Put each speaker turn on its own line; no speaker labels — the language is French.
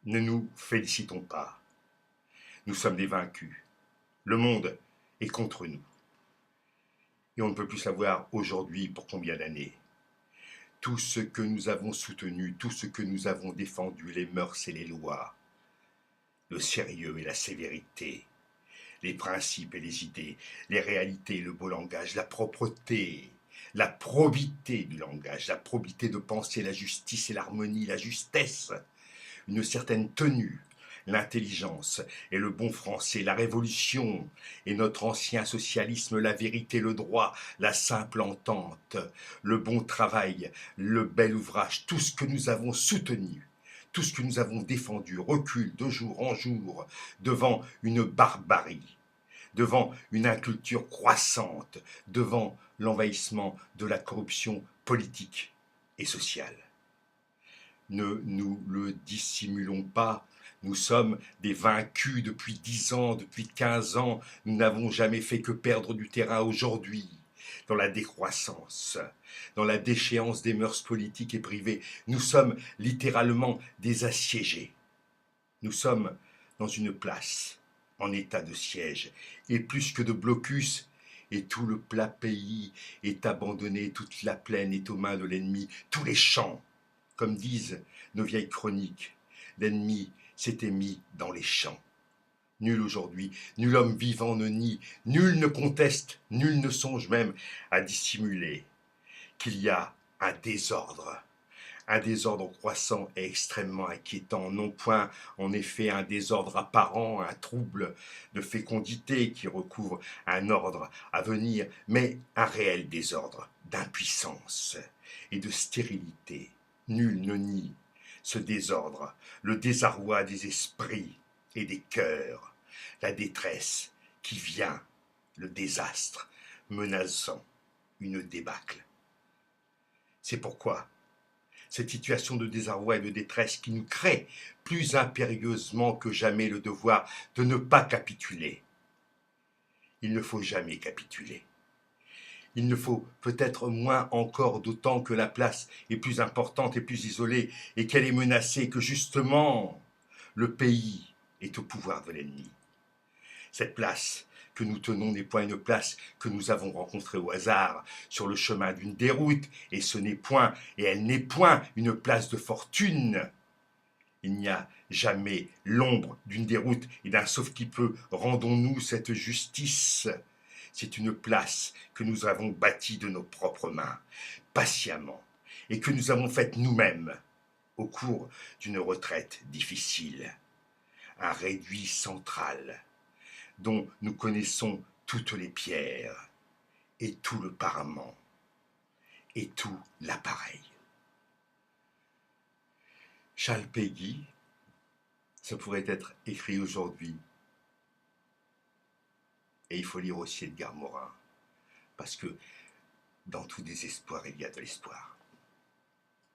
Ne nous félicitons pas. Nous sommes des vaincus. Le monde est contre nous. Et on ne peut plus savoir aujourd'hui pour combien d'années. Tout ce que nous avons soutenu, tout ce que nous avons défendu, les mœurs et les lois, le sérieux et la sévérité, les principes et les idées, les réalités et le beau langage, la propreté, la probité du langage, la probité de penser, la justice et l'harmonie, la justesse, une certaine tenue, l'intelligence et le bon français, la révolution et notre ancien socialisme, la vérité, le droit, la simple entente, le bon travail, le bel ouvrage, tout ce que nous avons soutenu, tout ce que nous avons défendu recule de jour en jour devant une barbarie, devant une inculture croissante, devant l'envahissement de la corruption politique et sociale. Ne nous le dissimulons pas, nous sommes des vaincus depuis 10 ans, depuis 15 ans, nous n'avons jamais fait que perdre du terrain aujourd'hui, dans la décroissance, dans la déchéance des mœurs politiques et privées. Nous sommes littéralement des assiégés. Nous sommes dans une place, en état de siège, et plus que de blocus, et tout le plat pays est abandonné, toute la plaine est aux mains de l'ennemi, tous les champs, comme disent nos vieilles chroniques, l'ennemi s'était mis dans les champs. Nul aujourd'hui, nul homme vivant ne nie, nul ne conteste, nul ne songe même à dissimuler qu'il y a un désordre croissant et extrêmement inquiétant, non point en effet un désordre apparent, un trouble de fécondité qui recouvre un ordre à venir, mais un réel désordre d'impuissance et de stérilité. Nul ne nie ce désordre, le désarroi des esprits et des cœurs, la détresse qui vient, le désastre menaçant une débâcle. C'est pourquoi cette situation de désarroi et de détresse qui nous crée plus impérieusement que jamais le devoir de ne pas capituler. Il ne faut jamais capituler. Il ne faut peut-être moins encore, d'autant que la place est plus importante et plus isolée et qu'elle est menacée, que justement le pays est au pouvoir de l'ennemi. Cette place que nous tenons n'est point une place que nous avons rencontrée au hasard sur le chemin d'une déroute, et ce n'est point, et elle n'est point une place de fortune. Il n'y a jamais l'ombre d'une déroute et d'un sauve-qui-peut. Rendons-nous cette justice. C'est une place que nous avons bâtie de nos propres mains, patiemment, et que nous avons faite nous-mêmes au cours d'une retraite difficile. Un réduit central dont nous connaissons toutes les pierres et tout le parement et tout l'appareil. Charles Péguy, ça pourrait être écrit aujourd'hui. Et il faut lire aussi Edgar Morin, parce que dans tout désespoir, il y a de l'espoir.